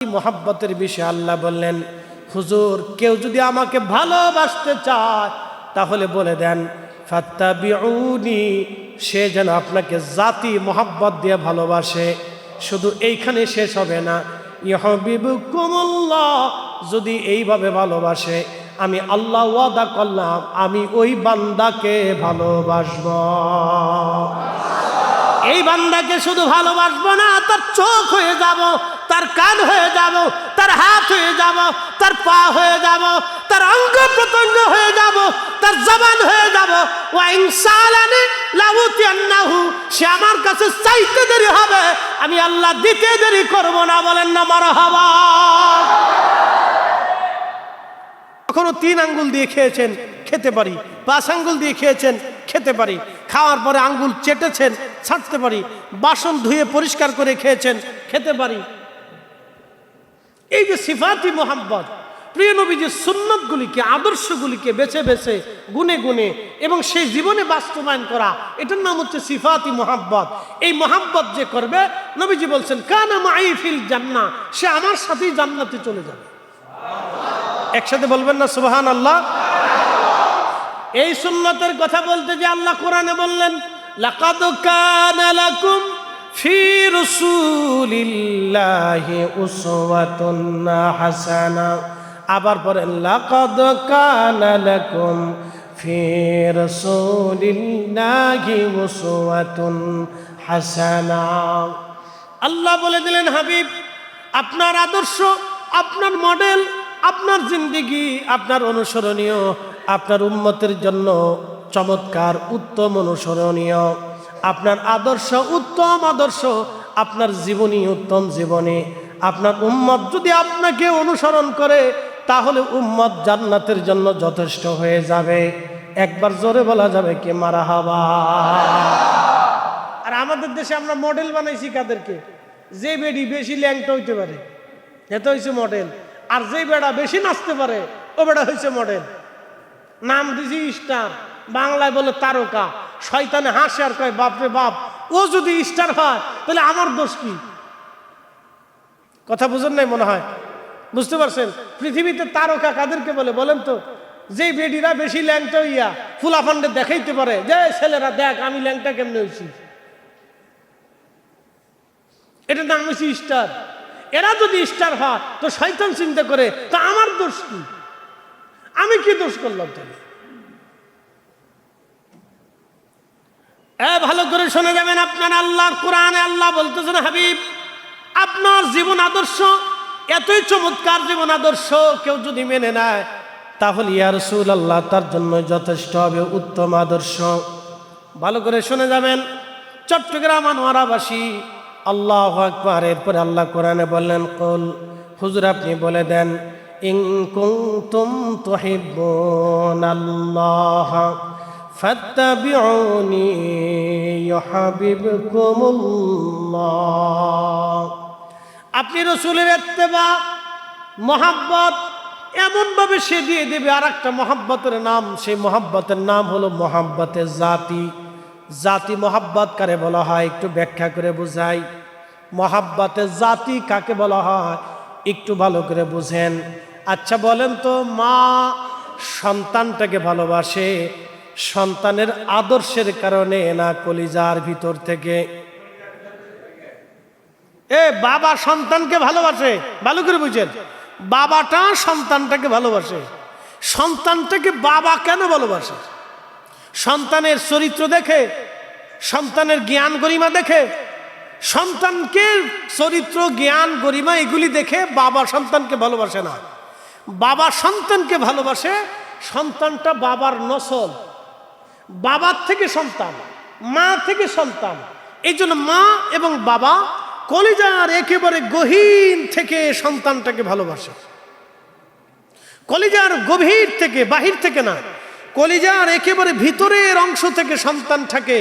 মোহাব্বতের বিষয়ে আল্লাহ বললেন, হুজুর কেউ যদি আমাকে ভালোবাসতে চায় তাহলে বলে দেন ফাত্তাবিউনি, সে যেন আপনাকে জাতি মোহাব্বত দিয়ে ভালোবাসে। শুধু এইখানে শেষ হবে না, ইউহিব্বুকুমুল্লাহ, যদি এইভাবে ভালোবাসে আমি আল্লাহ ওয়াদা করলাম আমি ওই বান্দাকে ভালোবাসবো। এই বান্দাকে শুধু ভালোবাসবো না, তার চোখ হয়ে যাব, তার কান হয়ে যাব, তার হাত হয়ে যাব, তার পা হয়ে যাব, তার অঙ্গ প্রত্যঙ্গ হয়ে যাব, তার জবান হয়ে যাব। ওয়া ইনসালানি লাউতিয়ান্নাহু, সে আমার কাছে চাইতে দেরি হবে, আমি আল্লাহ দিতে দেরি করব না। বলেন না মারহাবা। কখনো 3 আঙ্গুল দিয়ে খেয়েছেন, খেতে পারি। 5 আঙ্গুল দিয়ে খেয়েছেন, খেতে পারি। খাওয়ার পরে আঙ্গুল চেটেছেন, ছাড়তে পারি। বাসন ধুয়ে পরিষ্কার করে খেয়েছেন, খেতে পারি। এই যে সিফাতি মোহাব্বত, প্রিয় নবীজির সুন্নতগুলিকে, আদর্শগুলিকে বেছে বেছে গুনে গুনে এবং সেই জীবনে বাস্তবায়ন করা, এটার নাম হচ্ছে সিফাতি মোহাব্বত। এই মোহাব্বত যে করবে, নবীজি বলছেন কানা মাই ফিল জান্নাহ, সে আমার সাথেই জান্নাতে চলে যাবে। একসাথে বলবেন না সুবহানাল্লাহ। এই সুন্নতের কথা বলতে যে আল্লাহ কোরআনে বললেন লাকাদ কানা লাকুম ফি রাসূলিল্লাহি উসওয়াতুন হাসানা। আবার পড়েন লাকাদ কানা লাকুম ফি রাসূলিল্লাহি উসওয়াতুন হাসানা। আল্লাহ বলে দিলেন, হাবিব আপনার আদর্শ, আপনার মডেল, আপনার জিন্দেগি, আপনার অনুসরণীয়, আপনার উম্মতের জন্য চমৎকার, উত্তম অনুসরণীয়। আপনার আদর্শ উত্তম আদর্শ, আপনার জীবনী উত্তম জীবনী। আপনার উম্মত যদি আপনাকে অনুসরণ করে তাহলে উম্মত জান্নাতের জন্য যথেষ্ট হয়ে যাবে। একবার জোরে বলা যাবে কি মারহাবা। আর আমাদের দেশে আমরা মডেল বানাইছি কাদেরকে? যে বেডি বেশি ল্যাংটা হইতে পারে, এটা হয়েছে মডেল। আর যে বেড়া বেশি নাচতে পারে, ও বেড়া হয়েছে মডেল। নাম দিছি স্টার, বাংলায় বলে তারকা। শয়তানে হাসে আর কয় বাপরে বাপ, ও যদি স্টার হয় তাহলে আমার দোষ কি? কথা বুঝেন নাই মনে হয়, বুঝতে পারছেন? পৃথিবীতে তারকা কাদেরকে বলে বলেন তো? যে বেডিরা বেশি ল্যাংটা হইয়া ফুলাফান্ডে দেখাইতে পারে যে ছেলেরা দেখ আমি ল্যাংটা কেমনে হয়েছি, এটার নাম হয়েছে স্টার। এরা যদি স্টার হয় তো শয়তান চিন্তা করে তা আমার দোষ কি? আমি কি দোষ করলাম? তাহলে ভালো করে শুনে যাবেন। আপনার আল্লাহর কোরআনে আল্লাহ বলতেছেন, হাবিব আপনার জীবন আদর্শ এতই চমৎকার জীবন আদর্শ কেউ যদি মেনে নেয় তাহলে ইয়া রাসূলুল্লাহ তার জন্য যথেষ্ট হবে উত্তম আদর্শ। ভালো করে শুনে যাবেন। চট্টগ্রাম আনোয়ারাবাসী আল্লাহু আকবার। এরপরে আল্লাহ কোরআনে বললেন, কুল, হুজুর আপনি বলে দেন, ইন কুনতুম তুহিব্বুনাল্লাহ ফাত্তাবিউনি ইউহিব্বুকুমুল্লাহ। আপনি রাসূলের ইত্তেবা মোহাব্বত এমনভাবে সে দিয়ে দেবে আর একটা মোহাব্বতের নাম, সেই মোহাব্বতের নাম হলো মোহাব্বতে জাতি। জাতি মোহাব্বত কারে বলা হয় একটু ব্যাখ্যা করে বুঝাই। মোহাব্বতে জাতি কাকে বলা হয় একটু ভালো করে বুঝেন। আচ্ছা বলেন তো, মা সন্তানটাকে ভালোবাসে সন্তানের আদর্শের কারণে না কলিজার ভিতর থেকে? বাবা সন্তানকে ভালোবাসে, ভালো করে বুঝেন। বাবাটা সন্তানটাকে ভালোবাসে। সন্তানটাকে বাবা কেন ভালোবাসে? সন্তানের চরিত্র দেখে, সন্তানের জ্ঞান গরিমা দেখে, সন্তানকে চরিত্র জ্ঞান গরিমা এগুলি দেখে বাবা সন্তানকে ভালোবাসে না। বাবা সন্তানকে ভালোবাসে, সন্তানটা বাবার নসল, বাবার থেকে সন্তান, মা থেকে সন্তান। এই জন্য মা এবং বাবা কলিজার একেবারে গহীন থেকে সন্তানটাকে ভালোবাসে। কলিজার গভীর থেকে, বাহির থেকে না, কলিজার একেবারে ভিতরের অংশ থেকে সন্তানটাকে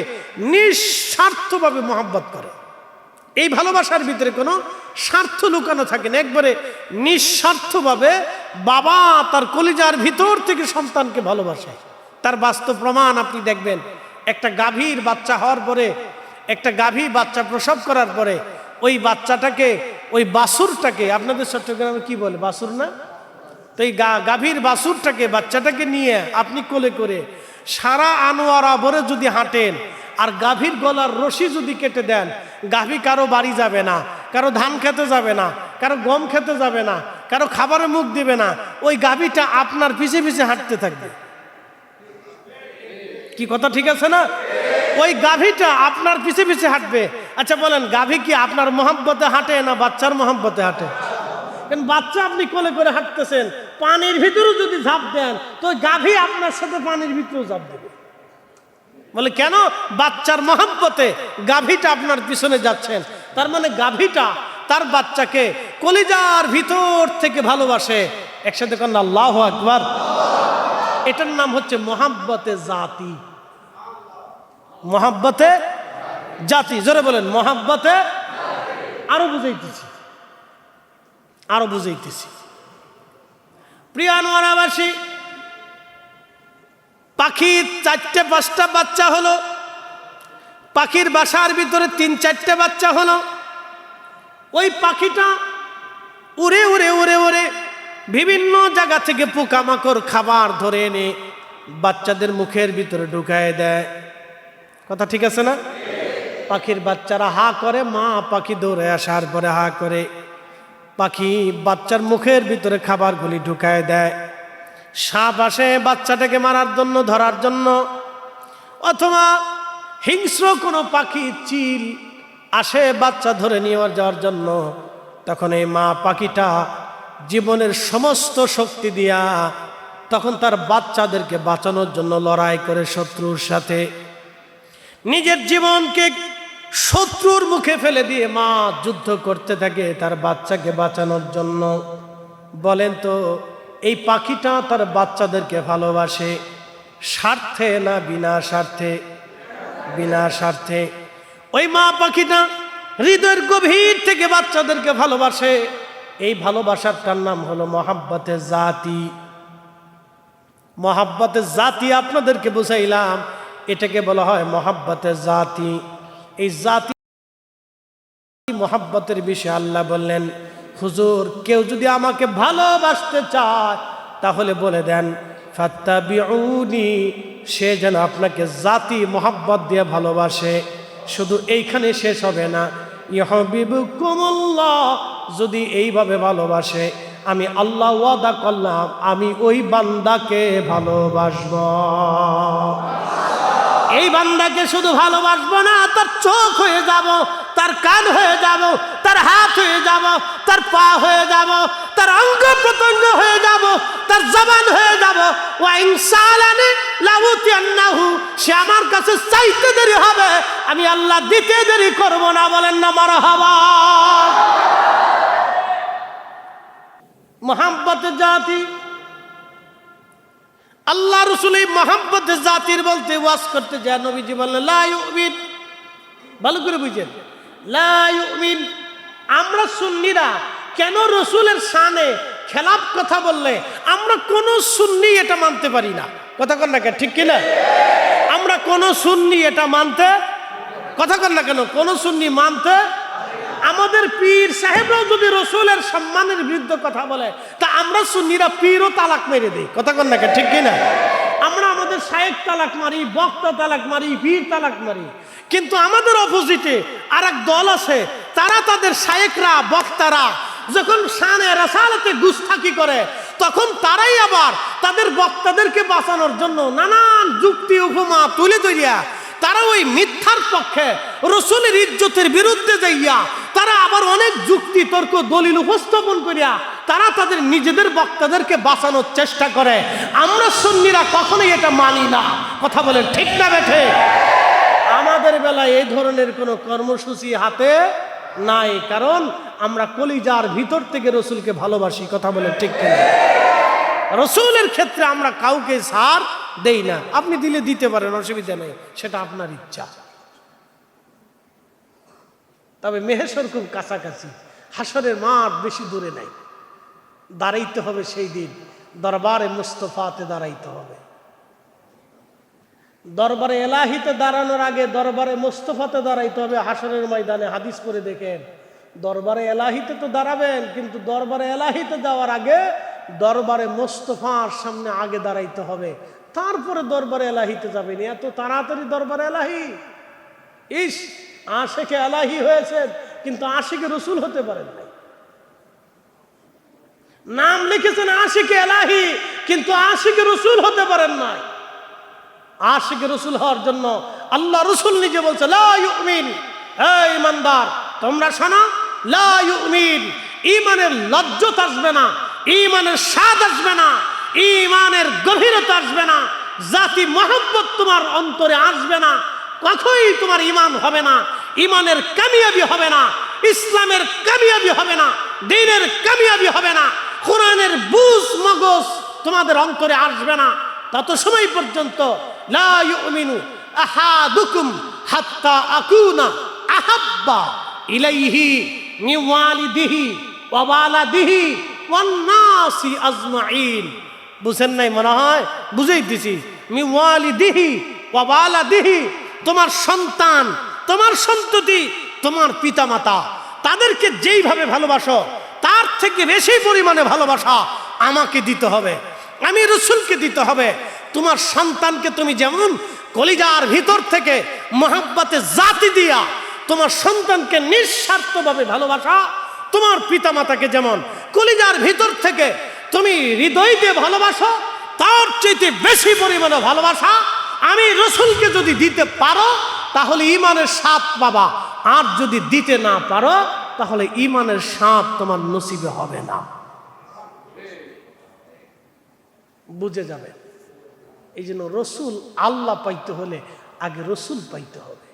নিঃস্বার্থভাবে মহব্বত করে। এই ভালোবাসার ভিতরে কোনো স্বার্থ লুকানো থাকে না, একবারে নিঃস্বার্থভাবে বাবা তার কলিজার ভিতর থেকে সন্তানকে ভালোবাসে। তার বাস্তব প্রমাণ আপনি দেখবেন। একটা গাভীর বাচ্চা হওয়ার পরে, একটা গাভী বাচ্চা প্রসব করার পরে ওই বাচ্চাটাকে ওই বাছুরটাকে, আপনাদের চট্টগ্রামে কি বলে, বাছুর না? তো এই গাভীর বাছুরটাকে, বাচ্চাটাকে নিয়ে আপনি কোলে করে সারা আনোয়ারা ভরে যদি হাঁটেন আর গাভীর গলার রশি যদি কেটে দেন, গাভী কারো বাড়ি যাবে না, কারো ধান খেতে যাবে না, কারো গম খেতে যাবে না, কারো খাবারে মুখ দিবে না, ওই গাভীটা আপনার পিছে পিছে হাঁটতে থাকবে। কি কথা ঠিক আছে না? ওই গাভীটা আপনার পিছে পিছে হাঁটবে। আচ্ছা বলেন, গাভী কি আপনার মোহাব্বতে হাঁটে না বাচ্চার মোহাব্বতে হাঁটে? কারণ বাচ্চা আপনি কোলে করে হাঁটতেছেন, পানির ভিতরেও যদি ঝাঁপ দেন তো গাভী আপনার সাথে পানির ভিতরেও ঝাঁপ দেবে। বলে কেন? বাচ্চার মোহাব্বতে গাভীটা আপনার পিছনে যাচ্ছেন। তার মানে গাভীটা তার বাচ্চাকে কলিজার ভিতর থেকে ভালোবাসে। একসাথে কোন আল্লাহু আকবার। এটার নাম হচ্ছে মোহাব্বতে জাতি। মোহাব্বতে জাতি, জোরে বলেন মোহাব্বতে। আরো বুঝাইতেছি। প্রিয় আনোয়ারাবাসী, পাখির 4-5টা বাচ্চা হলো, পাখির বাসার ভিতরে 3-4টে বাচ্চা হলো। ওই পাখিটা উড়ে উড়ে উড়ে উড়ে বিভিন্ন জায়গা থেকে পোকামাকড় খাবার ধরে এনে বাচ্চাদের মুখের ভিতরে ঢুকায় দেয়। কথা ঠিক আছে না? পাখির বাচ্চারা হা করে, মা পাখি দৌড়ে আসার পরে হা করে পাখি বাচ্চার মুখের ভিতরে খাবারগুলি ঢুকায় দেয়। সাপ আসে বাচ্চাটাকে মারার জন্য, ধরার জন্য, অথবা হিংস্র কোনো পাখি চিল আসে বাচ্চা ধরে নিয়ে যাওয়ার জন্য। তখন এই মা পাখিটা জীবনের সমস্ত শক্তি দিয়া তখন তার বাচ্চাদেরকে বাঁচানোর জন্য লড়াই করে শত্রুর সাথে। নিজের জীবনকে শত্রুর মুখে ফেলে দিয়ে মা যুদ্ধ করতে থাকে তার বাচ্চাকে বাঁচানোর জন্য। বলেন তো, এই পাখিটা তার বাচ্চাদেরকে ভালোবাসে স্বার্থে না বিনা স্বার্থে? বিনা স্বার্থে। ওই মা পাখিটা হৃদয়ের গভীর থেকে বাচ্চাদেরকে ভালোবাসে। এই ভালোবাসাটার নাম হলো মোহাব্বতে জাতি। মোহাব্বতে জাতি আপনাদেরকে বুঝাইলাম, এটাকে বলা হয় মোহাব্বতে জাতি। এই জাতি মোহাব্বতের বিষয়ে আল্লাহ বললেন, হুজুর কেউ যদি আমাকে ভালোবাসতে চায় তাহলে বলে দেন ফাত্তাবিউনি, সে যেন আপনাকে জাতি মোহাব্বত দিয়ে ভালোবাসে। শুধু এইখানে শেষ হবে না, ইউহিব্বুকুমুল্লাহ, যদি এইভাবে ভালোবাসে আমি আল্লাহ ওয়াদা করলাম আমি ওই বান্দাকে ভালোবাসবো। এই বান্দাকে শুধু ভালোবাসবো না, তার চোখ হয়ে যাব, তার কান হয়ে যাব, তার হাত হয়ে যাব, তার পা হয়ে যাব, তার অঙ্গ প্রত্যঙ্গ হয়ে যাব, তার জবান হয়ে যাব। ওয়া ইনসালানি লাউতিয়ান্নাহু, সে আমার কাছে চাইতে দেরি হবে, আমি আল্লাহ দিতে দেরি করব না। বলেন না মারহাবা। মোহাব্বতে জাতি। আল্লাহ রসুল এই মোহাব্বতে জাতির বলতে ওয়াজ করতে যায়, নবীজি বললেন লা ইউমিন। ভালো করে বুঝেন, লা ইউমিন। আমরা সুন্নিরা কেন রসুলের শানে খেলাফ কথা বললে আমরা কোন সুন্নি এটা মানতে পারি না? কথা কন না কেন, ঠিক কিনা? আমরা কোন সুন্নি এটা মানতে, কথা কন না কেন, কোন সুন্নি মানতে। আমাদের পীর সাহেবরাও যদি রসুলের সম্মানের বিরুদ্ধে কথা বলে তা আমরা সুন্নিরা পীরও তালাক মেরে দিই। কথা কন না কেন, ঠিক কিনা? আমরা আমাদের শায়েখ তালাক মারি, বক্তা তালাক মারি, পীর তালাক মারি। কিন্তু আমাদের অপোজিটে আর এক দল আছে, তারা তাদের শায়েখরা বক্তারা যখন শানে রাসালাতে গুস্তাখি করে তখন তারাই আবার তাদের বক্তাদেরকে বাঁচানোর জন্য নানান যুক্তি উপমা তুলে ধরিয়া তারা ওই মিথ্যার পক্ষে, রসুলের ইজ্জতের বিরুদ্ধে যাইয়া তারা আবার অনেক যুক্তি তর্ক দলিল উপস্থাপন করিয়া তারা তাদের নিজেদের বক্তাদেরকে বাঁচানোর চেষ্টা করে। আমরা সুন্নিরা কখনোই এটা মানি না। কথা বলেন ঠিক না বেঠে? আমাদের বেলায় এই ধরনের কোনো কর্মসূচি হাতে নাই, কারণ আমরা কলিজার ভিতর থেকে রসুলকে ভালোবাসি। কথা বলেন ঠিক কিনা? রসুলের ক্ষেত্রে আমরা কাউকে ছাড় দেই না। আপনি দিলে দিতে পারেন, অসুবিধা নেই, সেটা আপনার ইচ্ছা। তবে মেহেশর খুব কাছাকাছি, হাসরের মাঠ বেশি দূরে নাই। দাঁড়াইতে হবে সেই দিন, দরবারে মুস্তফাতে দাঁড়াইতে হবে। দরবারে এলাহিতে দাঁড়ানোর আগে দরবারে মুস্তফাতে দাঁড়াইতে হবে। হাসরের ময়দানে হাদিস করে দেখেন, দরবারে এলাহিতে তো দাঁড়াবেন, কিন্তু দরবারে এলাহিতে যাওয়ার আগে দরবারে মোস্তফার সামনে আগে দাঁড়াইতে হবে, তারপরে দরবারে এলাহিতে যাবেন। এত তাড়াতাড়ি দরবারে এলাহি? ইস, আশিকে এলাহি হয়েছে কিন্তু আশিকে রসুল হতে পারেন নাই। নাম লিখেছেন আশিকে এলাহি, কিন্তু আশিকে রসুল হতে পারেন নাই। আশিকে রসুল হওয়ার জন্য আল্লাহ রসুল নিজে বলছে, লা ইউমিন, এই ইমানদার তোমরা শোনো, লা ইউমিন, ঈমানের লজ্জত আসবে না, ঈমানের স্বাদ আসবে না, ঈমানের গভীরতা আসবে না, জাতি মহব্বত তোমার অন্তরে আসবে না, কখনোই তোমার ঈমান হবে না, ঈমানের কামিয়াবি হবে না, ইসলামের কামিয়াবি হবে না, দ্বীনের কামিয়াবি হবে না, কোরআনের বুঝ মগজ তোমাদের অন্তরে আসবে না। তত সময় পর্যন্ত লা ইউমিনু আহাদুকুম হাত্তা আকুনা আহাব্বা ইলাইহি মিন ওয়ালিদিহি ওয়া ওয়ালাদিহি ওয়ান নাসি আজমাইন। বুঝেন নাই মনে হয়? বুঝেই দিছি। মিন ওয়ালিদিহি ওয়া ওয়ালাদিহি, তোমার সন্তান, তোমার সন্ততি, তোমার পিতামাতা, তাদেরকে যেইভাবে ভালোবাসো তার থেকে বেশি পরিমাণে ভালোবাসা আমাকে দিতে হবে, আমি রসুলকে দিতে হবে। তোমার সন্তানকে তুমি যেমন কলিজার ভিতর থেকে মহব্বতে জাতি দিয়া তোমার সন্তানকে নিঃস্বার্থভাবে ভালোবাসা, তোমার পিতামাতাকে যেমন কলিজার ভিতর থেকে তুমি হৃদয় দিয়ে ভালোবাসো, তার চাইতে বেশি পরিমাণে ভালোবাসা আমি রসুলকে যদি দিতে পারো তাহলে ঈমানের স্বাদ পাবা, আর যদি দিতে না পারো তাহলে ঈমানের স্বাদ তোমার নসিবে হবে না। বুঝে যাবে। এই জন্য রসুল আল্লাহ পাইতে হলে আগে রসুল পাইতে হবে।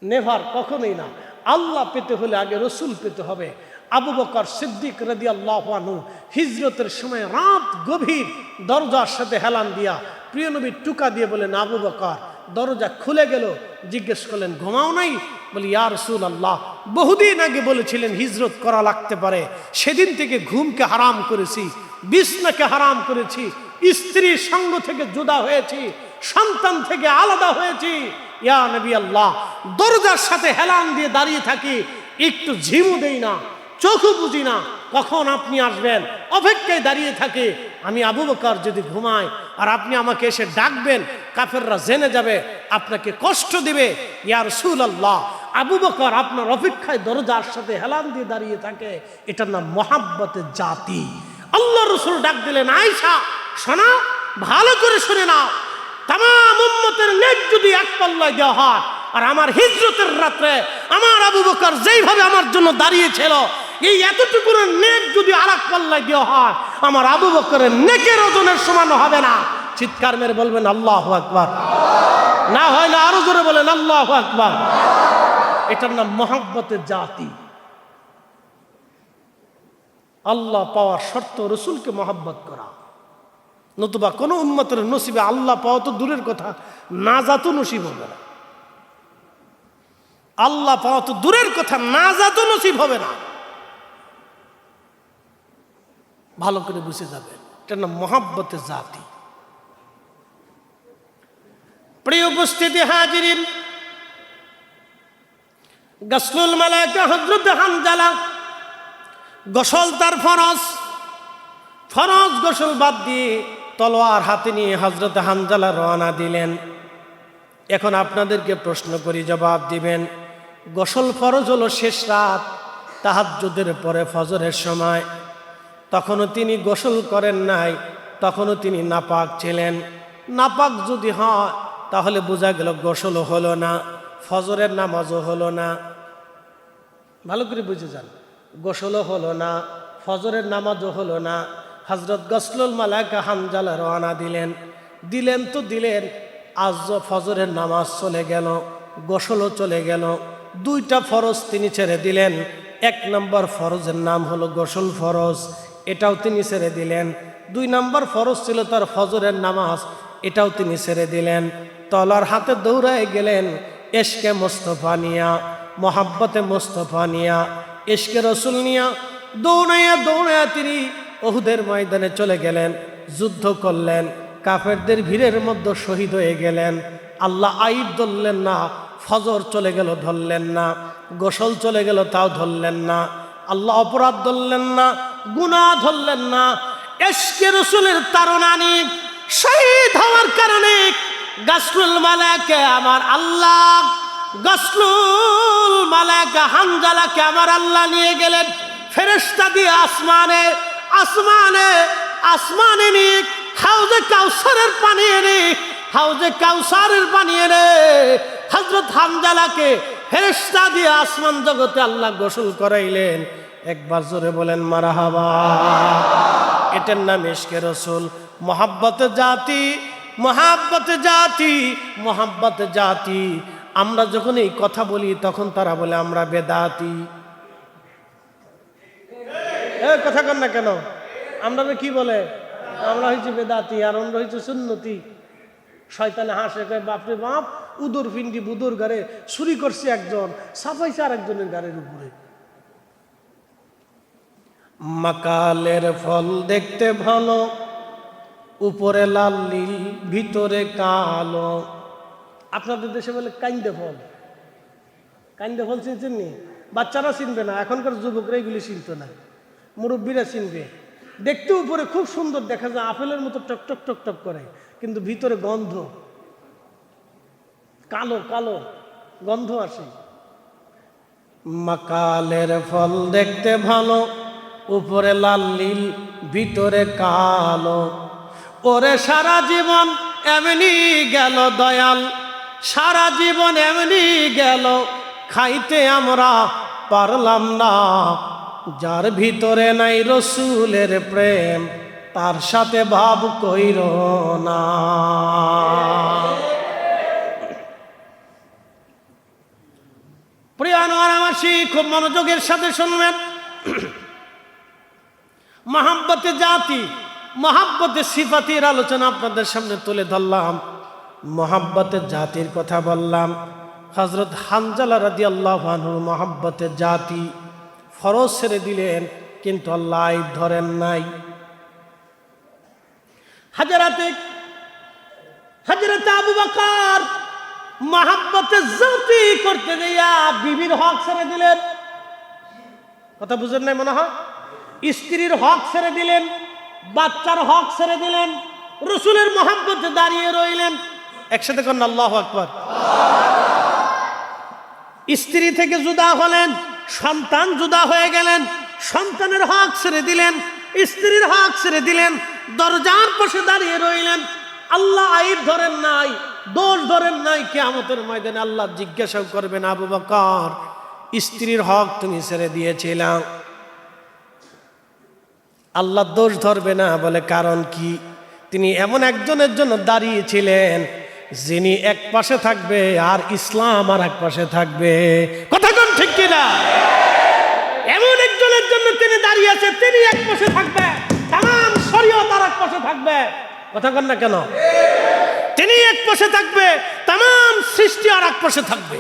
নেভার, কখনোই না। আল্লাহ পেতে হলে আগে রসুল পেতে হবে। আবু বকর সিদ্দিক রাদিয়াল্লাহু আনহু হিজরতের সময় রাত গভীর দরজার সাথে হেলান দিয়া প্রিয় নবী টুকা দিয়ে বলেন, আবু বকর। দরজা খুলে গেল, জিজ্ঞেস করলেন ঘুমাও নাই? বলি, ইয়া রাসূলুল্লাহ, বহুদিন আগে বলেছিলেন হিজরত করা লাগতে পারে, সেদিন থেকে ঘুমকে হারাম করেছি, বিছনাকে হারাম করেছি, স্ত্রীর সঙ্গ থেকে জুদা হয়েছি, সন্তান থেকে আলাদা হয়েছি। ইয়া নবী আল্লাহ, দরজার সাথে হেলান দিয়ে দাঁড়িয়ে থাকি, একটু ঝিমু দেই না, চোখও বুঝি না কখন আপনি আসবেন, অপেক্ষায় দাঁড়িয়ে থাকে। আমি আবু বকর যদি ঘুমাই আর আপনি আমাকে এসে ডাকবেন, কাফেররা জেনে যাবে, আপনাকে কষ্ট দিবে। ইয়া রাসূলুল্লাহ, আবু বকর আপনার অপেক্ষায় দরজার সাথে হেলান দিয়ে দাঁড়িয়ে থাকে, এটার নাম মহাব্বতের জাতি। আল্লাহ রসুল ডাক দিলেন, আয়েশা শোনো, ভালো করে শুনে নাও, তামাম উম্মতের নেক যদি এক পাল্লায় দেওয়া হয়, আর আমার হিজরতের রাত্রে আমার আবু বকর যেইভাবে আমার জন্য দাঁড়িয়েছিল, এই এতটুকুর নেক যদি আর এক পাল্লায় দেওয়া হয়, আমার আবু বকরের নেকের ওজনের সমান হবে না। চিৎকার মেরে বলবেন আল্লাহু আকবার। না হয় না আরো জোরে বলেন আল্লাহু আকবার। এটার নাম মহব্বতের জাতি। আল্লাহ পাওয়ার শর্ত রসুলকে মহব্বত করা, নতুবা কোনো উম্মতের নসিবে আল্লাহ পাওয়া তো দূরের কথা, নাজাতও নসিব হবে না। আল্লাহ পাওয়া তো দূরের কথা, নাজাতও নসিব হবে না। ভালো করে বুঝে যাবেন, এটার নাম মহব্বতের জাতি। প্রিয় উপস্থিতি হাজিরিন, গসলুল মালাইকা হযরত হানজালা, গোসল তার ফরজ, ফরজ গোসল বাদ দিয়ে তলোয়ার হাতে নিয়ে হযরত হানজালা রওনা দিলেন। এখন আপনাদেরকে প্রশ্ন করি, জবাব দিবেন। গোসল ফরজ হলো শেষ রাত, তাহাজ্জুদের পরে ফজরের সময়, তখনও তিনি গোসল করেন নাই, তখনও তিনি নাপাক ছিলেন। নাপাক যদি হয় তাহলে বোঝা গেল গোসলও হলো না, ফজরের নামাজও হলো না। ভালো করে বুঝে যান, গোসলও হলো না, ফজরের নামাজও হলো না। হযরত গসলুল মালাইকা হানজালা রওনা দিলেন। দিলেন তো দিলেন, আজ ফজরের নামাজ চলে গেল, গোসলও চলে গেল। দুইটা ফরজ তিনি ছেড়ে দিলেন। এক নম্বর ফরজের নাম হলো গোসল ফরজ, এটাও তিনি ছেড়ে দিলেন। দুই নম্বর ফরজ ছিল তার ফজরের নামাজ, এটাও তিনি ছেড়ে দিলেন। তলার হাতে দৌড়ায় গেলেন এশকে মুস্তফা নিয়া, মহাব্বতে মুস্তফা নিয়া, এশকে রসুল নিয়া দৌড়াইয়া দৌড়াইয়া তিনি উহুদের ময়দানে চলে গেলেন, যুদ্ধ করলেন, কাফেরদের ভিড়ের মধ্যে শহীদ হয়ে গেলেন। আল্লাহ আইব ধরলেন না, ফজর চলে গেল ধরলেন না, গোসল চলে গেল তাও ধরলেন না, আল্লাহ অপরাধ ধরলেন না, গুনাহ ধরলেন না। ইশকে রাসূলের তাড়নানি শহীদ হওয়ার কারণে গাসলুল মালায়েকা আমার আল্লাহ, গাসলুল মালায়েকা হানজালাকে আমার আল্লাহ নিয়ে গেলেন ফেরেশতা দিয়ে আসমানে, আসমানে আসমানে নিয়ে হাউজে কাউসারের পানি এনে, হাউজে কাউসারের পানি এনে হযরত হানজালাকে ফেরেশতা দিয়ে আসমান জগতে আল্লাহ গোসল করাইলেন। একবার জোরে বলেন মারহাবা। এটার নাম ইশকে রাসূল। মোহাব্বত জাতি, মোহাব্বত জাতি, মোহাব্বত জাতি। আমরা যখন এই কথা বলি তখন তারা বলে আমরা বেদাতি। কথা কন না কেন? আমরা কি বলে? আমরা হয়েছি বেদাতি আর আমরা হয়েছে সুন্নতি। শয়তানে হাসে, কয় বাপরে বাপ, উদুর ফিন্ডি বুদুর ঘরে চুরি করছে একজন, সাফাইছে আর একজনের ঘরের উপরে। মাকালের ফল দেখতে ভালো, উপরে লাল নীল ভিতরে কালো। আপনাদের দেশে বলে কাইন্দে ফল। কাইন্দে ফল চিনছেন নি? বাচ্চারা চিনবে না, এখনকার যুবকরা এগুলি চিনত না, মুরব্বীরা চিনবে। দেখতে উপরে খুব সুন্দর দেখা যায়, আপেলের মতো টক টক টক টক করে, কিন্তু ভিতরে গন্ধ, কালো কালো গন্ধ আসে। মাকালের ফল দেখতে ভালো, উপরে লাল নীল ভিতরে কালো। ওরে সারা জীবন এমনি গেল দয়াল, সারা জীবন এমনি গেল, খাইতে আমরা পারলাম না। যার ভিতরে নাই রসুলের প্রেম, তার সাথে ভাব কইর না। প্রিয় আনোয়ারাবাসী, খুব মনোযোগের সাথে শুনবেন। মহাব্বতে জাতি, মহাব্বতে সিফাতির আলোচনা আপনাদের সামনে তুলে ধরলাম। মহাব্বতে জাতির কথা বললাম। হযরত হানজালা রাদিয়াল্লাহু আনহু মহাব্বতে জাতি ফরজ ছেড়ে দিলেন, কিন্তু আল্লাহ আইব ধরেন নাই। হযরত আবু বকর মহাব্বতে জাতি করতে গিয়া বিবির হক ছেড়ে দিলেন। কথা বুঝেন নাই মনে হয়? স্ত্রীর হক ছেড়ে দিলেন, বাচ্চার হক ছেড়ে দিলেন, রসুলের মহাব্বতে দাঁড়িয়ে রইলেন। একসাথে করেন আল্লাহু আকবার। স্ত্রী থেকে জুদা হলেন, সন্তান জুদা হয়ে গেলেন, সন্তানের হক ছেড়ে দিলেন, স্ত্রীর হক ছেড়ে দিলেন, দরজার পাশে দাঁড়িয়ে রইলেন। আল্লাহ আইব ধরেন নাই, দোষ ধরেন নাই। কিয়ামতের ময়দানে আল্লাহ জিজ্ঞাসা করবেন, আবু বকর স্ত্রীর হক তুমি ছেড়ে দিয়েছিলাম, আল্লাহ দোষ ধরবে না। বলে কারণ কি? তিনি এমন একজনের জন্য দাঁড়িয়েছিলেন যিনি এক পাশে থাকবে আর ইসলাম আর এক পাশে থাকবে। কথা কোন ঠিক কিনা? এমন একজনের জন্য তিনি দাঁড়িয়ে আছে, তিনি এক পাশে থাকবে, তামাম শরীয়ত আর এক পাশে থাকবে। কথা কোন না কেন? তিনি এক পাশে থাকবে, তামাম সৃষ্টি আর এক পাশে থাকবে।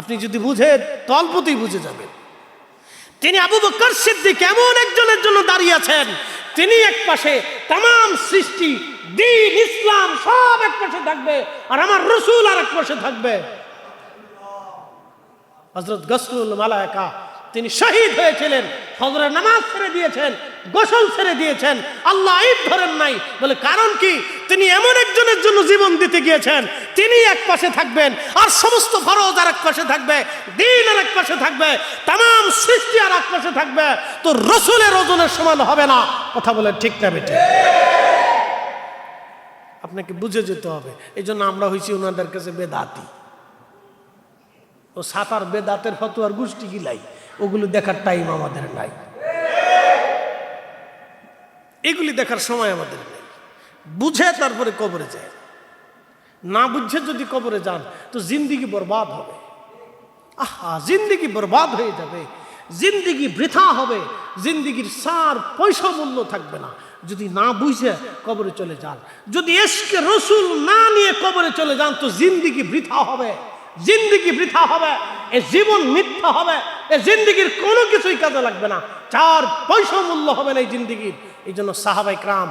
আপনি যদি বুঝেন তো অল্পতেই বুঝে যাবেন। তিনি আবু বকর সিদ্দিক এমন একজনের জন্য দাঁড়িয়ে আছেন, তিনি এক পাশে, তামাম সৃষ্টি, দ্বীন, ইসলাম সব এক পাশে থাকবে, আর আমার রসুল আর এক পাশে থাকবে। হযরত গাসলুল মালায়েকা তিনি শহীদ হয়েছিলেন, ফজরের নামাজ ছেড়ে দিয়েছেন, গোসল ছেড়ে দিয়েছেন, আল্লাহ ঈদ ধরেন নাই। বলে কারণ কি? তিনি এমন একজনের জন্য জীবন দিতে গিয়েছেন, তিনি এক পাশে থাকবেন, আর সমস্ত ফরজ আর এক পাশে থাকবে, দ্বীন আর এক পাশে থাকবে, তামাম সৃষ্টি আর এক পাশে থাকবে। তো রসুলের ওজনের সমান হবে না। কথা বলে ঠিক না বেটে? আপনাকে বুঝে যেতে হবে। এই জন্য আমরা হয়েছি ওনাদের কাছে বেদাতি। ও সাতার বেদাতের ফতোয়ার গোষ্ঠী গিলাই, ওগুলো দেখার টাইম আমাদের নাই, এগুলি দেখার সময় আমাদের নেই। বুঝে তারপরে কবরে যায়, না বুঝে যদি কবরে যান তো জিন্দিগি বরবাদ হবে। আহা, জিন্দিগি বরবাদ হয়ে যাবে, জিন্দিগি বৃথা হবে, জিন্দিগির সার পয়সা মূল্য থাকবে না যদি না বুঝে কবরে চলে যান। যদি ইশকে রসুল না নিয়ে কবরে চলে যান তো জিন্দিগি বৃথা হবে, জিন্দিগি বৃথা হবে, এ জীবন মিথ্যা হবে, এ জিন্দিগির কোনো কিছুই কাজে লাগবে না, চার পয়সা মূল্য হবে না এই জিন্দিগির। এই জন্য সাহাবায়ে কেরাম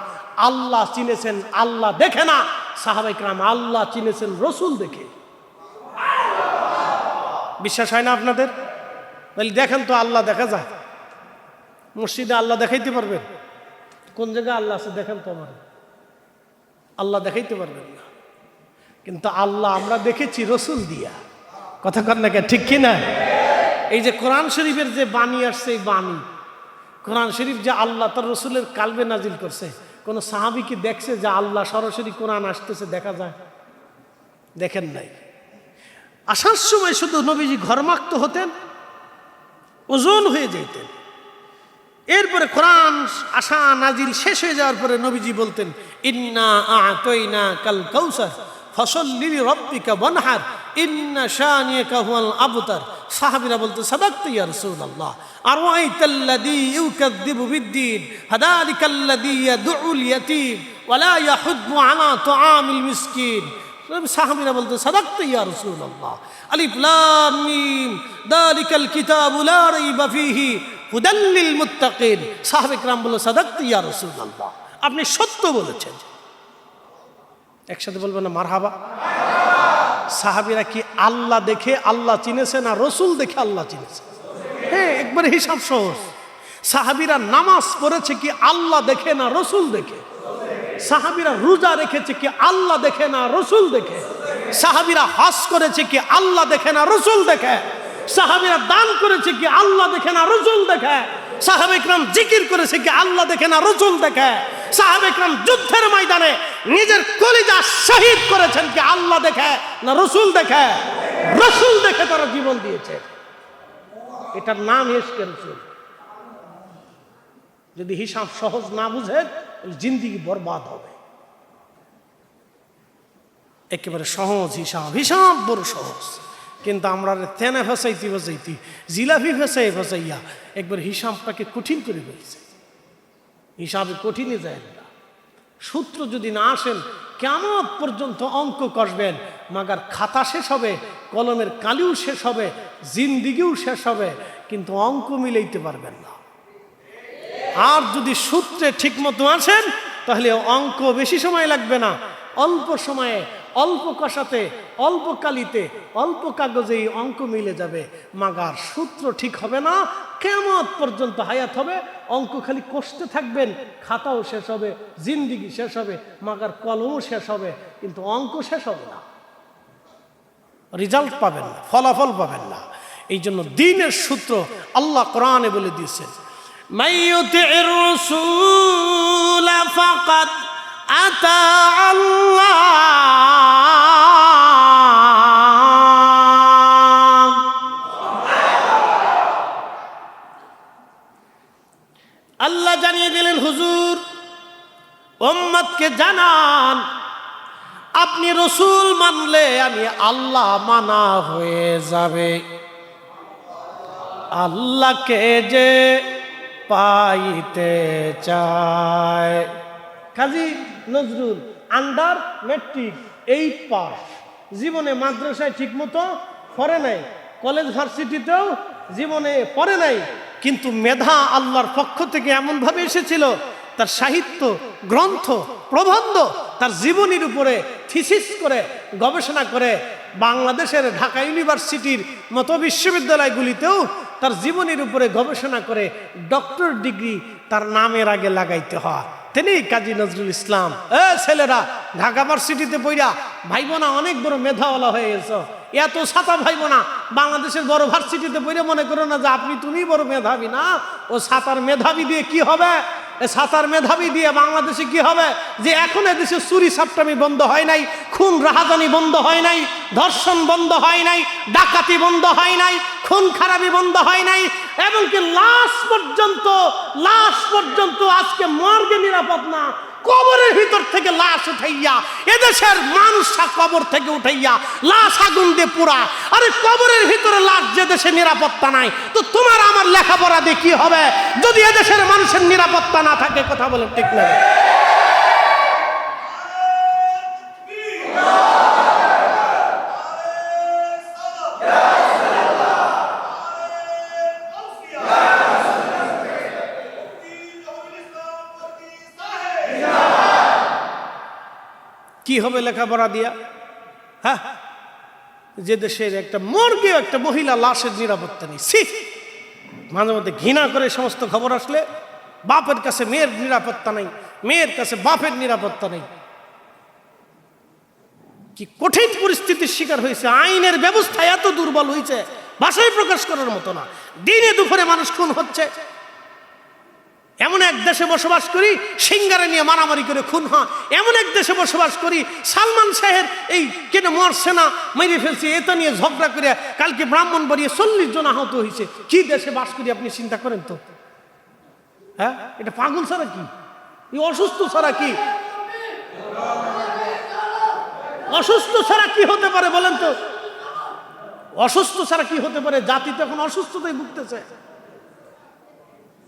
আল্লাহ চিনেছেন আল্লাহ দেখে না, সাহাবায়ে কেরাম আল্লাহ চিনেছেন রসুল দেখে। বিশ্বাস হয় না আপনাদের? বলি দেখেন তো আল্লাহ দেখা যায়? মসজিদে আল্লাহ দেখাইতে পারবেন? কোন জায়গায় আল্লাহ আছে দেখেন তো আমার। আল্লাহ দেখাইতে পারবেন না, কিন্তু আল্লাহ আমরা দেখেছি রসুল দিয়া। কথা কর না, ঠিক কিনা? এই যে কোরআন শরীফের যে বাণী আসছে, এই বাণী কোরআন শরীফ যে আল্লাহ তার রসুলের কালবে নাজিল করছে, কোন সাহাবী কি দেখছে যে আল্লাহ সরাসরি কোরআন আসতেছে দেখা যায়? দেখেন নাই। আসার সময় শুধু নবীজি ঘরমাক্ত হতেন, ওজন হয়ে যেতেন। এরপরে কোরআন আসা নাজিল শেষ হয়ে যাওয়ার পরে নবীজি বলতেন, ইন্না আ'তাইনা কাল কাউসার ফসল্লি লিরাব্বিকা ওয়ানহার ইন্না শানিয়াকা হুয়াল আবতার। সাহাবীরা বলতে সাদাকতা ইয়া রাসূলুল্লাহ, আরাইতাল্লাযী ইউকাযযিবু বিদ্দীন ফাযালিকাল্লাযী ইয়াদউল ইয়াতীম ওয়া লা ইয়াহুদ্দু আলা তুআমিল মিসকিন। সাহাবীরা বলতে সাদাকতা ইয়া রাসূলুল্লাহ, আলিফ লাম মিম যালিকাল কিতাবু লা রাইবা ফীহি হুদাল লিল মুত্তাকিন। সাহাবা ইকরাম বলল সাদাকতা ইয়া রাসূলুল্লাহ, আপনি সত্য বলেছেন। একসাথে বলবেন না মারহাবা? সাহাবীরা কি আল্লাহ দেখে আল্লাহ চিনেছে না রসুল দেখে আল্লাহ চিনেছে? হ্যাঁ, একবারে হিসাব সহজ। সাহাবীরা নামাজ পড়েছে কি আল্লাহ দেখে না রসুল দেখে? সাহাবীরা রোজা রেখেছে কি আল্লাহ দেখে না রসুল দেখে? সাহাবীরা হজ করেছে কি আল্লাহ দেখে না রসুল দেখে? সাহাবীরা দান করেছে কি আল্লাহ দেখে না রসুল দেখে? সাহাবা ইকরাম জিকির করেছে কি আল্লাহ দেখে না রসুল দেখে? সাহাবা ইকরাম যুদ্ধের ময়দানে নিজের কলিজা শহীদ করেছেন কি আল্লাহ দেখে না রসুল দেখে? রসুল দেখে তারা জীবন দিয়েছে। এটার নাম ইশকে রাসূল। যদি হিসাব সহজ না বুঝেন জিন্দেগি বরবাদ হবে। একেবারে সহজ হিসাব, হিসাব বড় সহজ, কিন্তু আমরা তেনে ফেসাইতি জিলাপি ফেসাইয়া একবার হিসাবটাকে কঠিন করে ফেলছে। হিসাবে কঠিনই যায় না। সূত্র যদি না আসেন কিয়ামত পর্যন্ত অঙ্ক কষবেন, মাগার খাতা শেষ হবে, কলমের কালিও শেষ হবে, জিন্দিগিও শেষ হবে, কিন্তু অঙ্ক মিলাইতে পারবেন না। আর যদি সূত্রে ঠিক মতো আসেন তাহলে অঙ্ক বেশি সময় লাগবে না, অল্প সময়ে অল্প কষাতে অল্প কালিতে অল্প কাগজেই অঙ্ক মিলে যাবে। মাগার সূত্র ঠিক হবে না, কিয়ামত পর্যন্ত হায়াত হবে, অঙ্ক খালি কষতে থাকবেন, খাতাও শেষ হবে, জিন্দিগি শেষ হবে, মাগার কলমও শেষ হবে, কিন্তু অঙ্ক শেষ হবে না, রেজাল্ট পাবেন না, ফলাফল পাবেন না। এই জন্য দ্বীনের সূত্র আল্লাহ কোরআনে বলে দিয়েছেন, মাইয়ুতির রাসূল ফাকাদ আতা আল্লাহ। আল্লাহ জানিয়ে দিলেন, হুজুর উম্মতকে জানান, আপনি রসুল মানলে আমি আল্লাহ মানা হয়ে যাবে। আল্লাহকে যে পাইতে চায়, Kazi Nazrul under matric 8 pass, জীবনে মাদ্রাসায় ঠিক মতো পড়ে নাই, কলেজ ভার্সিটিতেও জীবনে পড়ে নাই, কিন্তু মেধা আল্লাহর পক্ষ থেকে এমনভাবে এসেছিল, তার সাহিত্য গ্রন্থ প্রবন্ধ তার জীবনীর উপরে থিসিস করে গবেষণা করে বাংলাদেশের ঢাকা ইউনিভার্সিটির মতো বিশ্ববিদ্যালয়গুলিতেও তার জীবনীর উপরে গবেষণা করে ডক্টর ডিগ্রি তার নামের আগে লাগাইতে হয়। তিনি কাজী নজরুল ইসলাম। ছেলেরা ঢাকা ভার্সিটিতে পড়া ভাই বোনা অনেক বড় মেধাওয়ালা হয়ে গেছো, এত ছাতা ভাই বোনা বাংলাদেশের বড় ভার্সিটিতে পড়ে মনে করো না যে তুমি বড় মেধাবী। না, ও ছাতার মেধাবী দিয়ে কি হবে? ছাতার মেধাবী দিয়ে বাংলাদেশে কি হবে? যে এখন এদেশে চুরি সাপটামি বন্ধ হয় নাই, খুন রাহাজানি বন্ধ হয় নাই, ধর্ষণ বন্ধ হয় নাই, ডাকাতি বন্ধ হয় নাই, খুন খারাপি বন্ধ হয় নাই, এমনকি লাশ পর্যন্ত আজকে মর্গে নিরাপদ না। কবরের ভিতর থেকে লাশ উঠাইয়া এদেশের মানুষরা কবর থেকে উঠাইয়া লাশ আগুন দিয়ে পুরা। আরে কবরের ভিতরে লাশ যে দেশে নিরাপত্তা নাই, তো তোমার আমার লেখাপড়া দিয়ে কি হবে যদি এদেশের মানুষের নিরাপত্তা না থাকে? কথা বলেন ঠিক না? কি হবে লেখাপড়া দিয়া? হ্যাঁ, যে দেশের একটা মর্গেও একটা মহিলা লাশের নিরাপত্তা নেই। মাঝে মধ্যে ঘৃণা করে সমস্ত খবর আসলে, বাপের কাছে মেয়ের নিরাপত্তা নেই, মেয়ের কাছে বাপের নিরাপত্তা নেই। কি কঠিন পরিস্থিতির শিকার হয়েছে, আইনের ব্যবস্থা এত দুর্বল হয়েছে ভাষায় প্রকাশ করার মতো না। দিনে দুপুরে মানুষ খুন হচ্ছে। এমন এক দেশে বসবাস করি সিঙ্গারে নিয়ে মারামারি করে খুন হয়, এমন এক দেশে বসবাস করি সালমান শাহের এই কেন মরছে না, মেরে ফেলছে, এটা নিয়ে ঝগড়া করে কালকে ব্রাহ্মণবাড়িয়া 40 জন আহত হয়েছে। কি দেশে বাস করি আপনি চিন্তা করেন তো? হ্যাঁ, এটা পাগল ছাড়া কি, অসুস্থ ছাড়া কি, অসুস্থ ছাড়া কি হতে পারে বলেন তো? অসুস্থ ছাড়া কি হতে পারে? জাতি তো এখন অসুস্থতায় ভুগতেছে।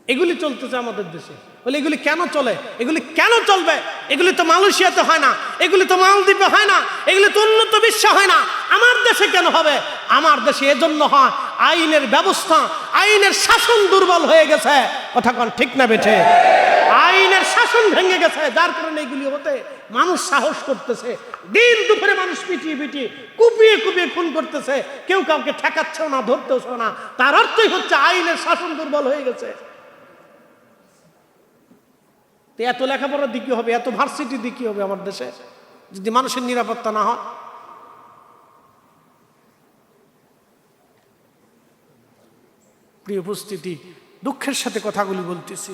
এগুলি চলতেছে আমাদের দেশে। বলে এগুলি কেন চলে? এগুলি কেন চলবে? এগুলি তো মালয়েশিয়াতে হয় না, এগুলি তো মালদ্বীপে হয় না, এগুলি তো উন্নত বিশ্বে হয় না, আমার দেশে কেন হবে? আমার দেশে এজন্য হয় আইনের ব্যবস্থা, আইনের শাসন দুর্বল হয়ে গেছে। কথা কোন ঠিক না বেঠে? আইনের শাসন ভেঙে গেছে, যার কারণে এগুলি হতে মানুষ সাহস করতেছে। দিন দুপুরে মানুষ পিটিয়ে পিটিয়ে কুপিয়ে কুপিয়ে খুন করতেছে, কেউ কাউকে ঠেকাচ্ছেও না, ধরতেছেও না। তার অর্থই হচ্ছে আইনের শাসন দুর্বল হয়ে গেছে। এত লেখাপড়ার দিকে হবে, এত ভার্সিটি দিকে হবে আমার দেশে যদি মানুষের নিরাপত্তা না হয়। প্রিয় উপস্থিতি, দুঃখের সাথে কথাগুলি বলতেছি।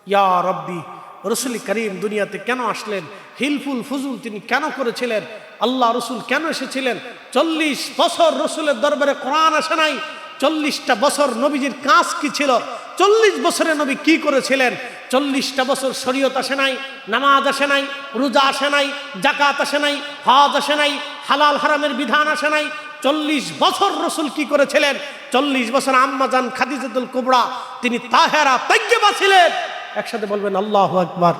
ইয়া রব্বি, রসুল করিম দুনিয়াতে কেন আসলেন? হিলফুল ফুজুল তিনি কেন করেছিলেন? আল্লাহ রসুল কেন এসেছিলেন? 40 বছর রসুলের দরবারে কোরআন আসে নাই। 40টা বছর নবীজির কাজ কি ছিল? 40 বছরে নবী কি করেছিলেন? 40টা বছর শরীয়ত আসে নাই, নামাজ আসে নাই, রোজা আসে নাই, জাকাত আসে নাই, হজ আসে নাই, হালাল হারামের বিধান আসে নাই। 40 বছর রসুল কি করেছিলেন? 40 বছর আম্মা জান খাদিজাতুল কুবরা তিনি তাহেরা তাইয়্যিবা ছিলেন। একসাথে বলবেন আল্লাহু আকবার।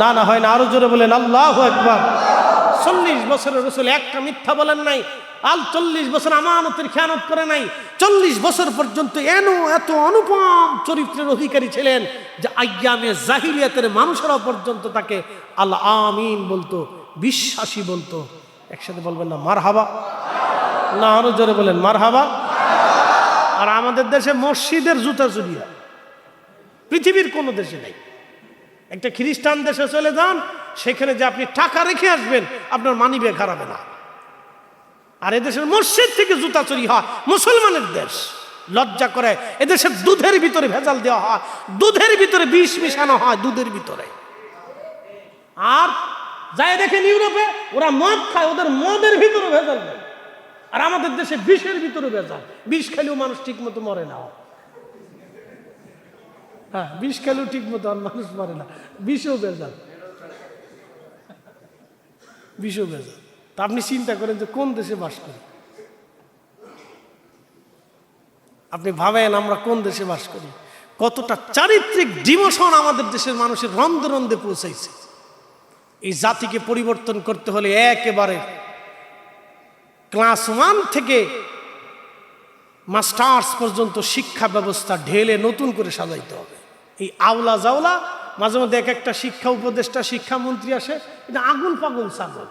না না হয় না, আরো জোরে বলেন আল্লাহু আকবার। 40 বছরের রসুল একটা মিথ্যা বলেন নাই, 40 বছর আমানতের খেয়ানত করে নাই। 40 বছর পর্যন্ত এত অনুপম চরিত্রের অধিকারী ছিলেন যে আইয়ামে জাহিলিয়াতের মানুষেরা পর্যন্ত তাকে আল আমিন বলতো, বিশ্বাসী বলতো। একসাথে বলবেন না মারহাবা? না আরো জোরে বলেন মারহাবা। আর আমাদের দেশে মসজিদের জুতা চুরি হয়, পৃথিবীর কোনো দেশে নেই। একটা খ্রিস্টান দেশে চলে যান, সেখানে যে আপনি টাকা রেখে আসবেন আপনার মানিব্যাগ হারাবে না। আর এদেশের মসজিদ থেকে জুতা চুরি হয়, মুসলমানের দেশ। লজ্জা করে, এদেশের দুধের ভিতরে ভেজাল দেওয়া হয়, দুধের ভিতরে বিষ মিশানো হয়, দুধের ভিতরে। আর যাই দেখেন ইউরোপে ওরা মদ খায়, ওদের মদের ভিতরে ভেজাল দেয়। আর আমাদের দেশে বিষের ভিতরে ভেজাল। বিষ খেলেও মানুষ ঠিক মতো মরে না। হ্যাঁ, বিষ খেলেও ঠিক মতো মানুষ মরে না, বিষও ভেজাল, বিষও ভেজাল। তা আপনি চিন্তা করেন যে কোন দেশে বাস করি? আপনি ভাবেন আমরা কোন দেশে বাস করি? কতটা চারিত্রিক ডিমোশন আমাদের দেশের মানুষের রন্ধে রন্ধে পৌঁছাইছে। এই জাতিকে পরিবর্তন করতে হলে একেবারে ক্লাস 1 থেকে মাস্টার্স পর্যন্ত শিক্ষা ব্যবস্থা ঢেলে নতুন করে সাজাইতে হবে। এই আওলা জাওলা মাঝে মধ্যে এক একটা শিক্ষা উপদেষ্টা, শিক্ষামন্ত্রী আসে, এটা আগুন পাগল ছাগল।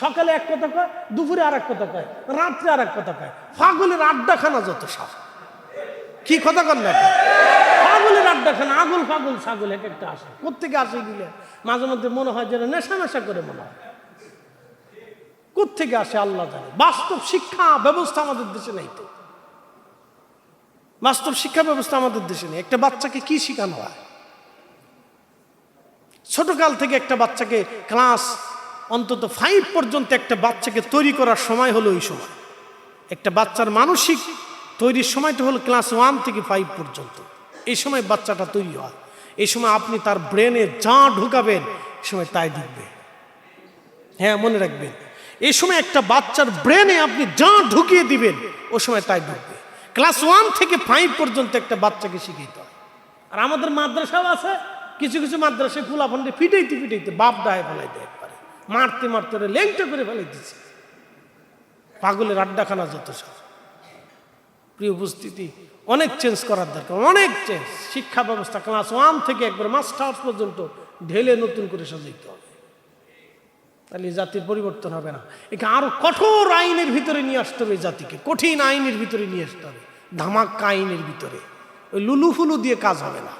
সকালে এক কথা কয়, দুপুরে আর এক কথা কয়, রাত্রে আর এক কথা কয়। পাগলের আড্ডাখানা যত সব। কি কথা কন না? পাগলের আড্ডাখানা, আগুন পাগল ছাগল এক একটা আসে। কোত্থেকে আসে গেলে মাঝে মধ্যে মনে হয় যেন নেশা নেশা করে মনে হয়। কোত্থেকে আসে আল্লাহ জানে। বাস্তব শিক্ষা ব্যবস্থা আমাদের দেশে নেই। তো বাস্তব শিক্ষা ব্যবস্থা আমাদের দেশে নেই। একটা বাচ্চাকে কি শেখানো হয়? ছোটকাল থেকে একটা বাচ্চাকে ক্লাস অন্তত 5 পর্যন্ত একটা বাচ্চাকে তৈরি করার সময় হলো ওই সময়। একটা বাচ্চার মানসিক তৈরির সময়টা হলো ক্লাস 1 থেকে 5 পর্যন্ত। এই সময় বাচ্চাটা তৈরি হয়। এই সময় আপনি তার ব্রেনে যা ঢুকাবেন এই সময় তাই ঢুকবে। হ্যাঁ, মনে রাখবেন, এই সময় একটা বাচ্চার ব্রেনে আপনি যা ঢুকিয়ে দিবেন ওই সময় তাই ঢুকবে। ক্লাস 1 থেকে 5 পর্যন্ত একটা বাচ্চাকে শিখাইতে হয়। আর আমাদের মাদ্রাসাও আছে, কিছু কিছু মাদ্রাসায় ফুলাফন্ডে ফিটাইতে ফিটাইতে বাপ দায় ফেলাইতে, একবারে মারতে মারতে লেংটা করে ফেলাইতেছে। পাগলের আড্ডাখানা যত সব। প্রিয় উপস্থিতি, অনেক চেঞ্জ করার দরকার, অনেক চেঞ্জ। শিক্ষা ব্যবস্থা ক্লাস 1 থেকে একবার মাস্টার্স পর্যন্ত ঢেলে নতুন করে সাজাইতে হবে। তাহলে এই জাতির পরিবর্তন হবে না। একে আরো কঠোর আইনের ভিতরে নিয়ে আসতে হবে, জাতিকে কঠিন আইনের ভিতরে নিয়ে আসতে হবে, ধামাক্কা আইনের ভিতরে। ওই লুলু ফুলু দিয়ে কাজ হবে না।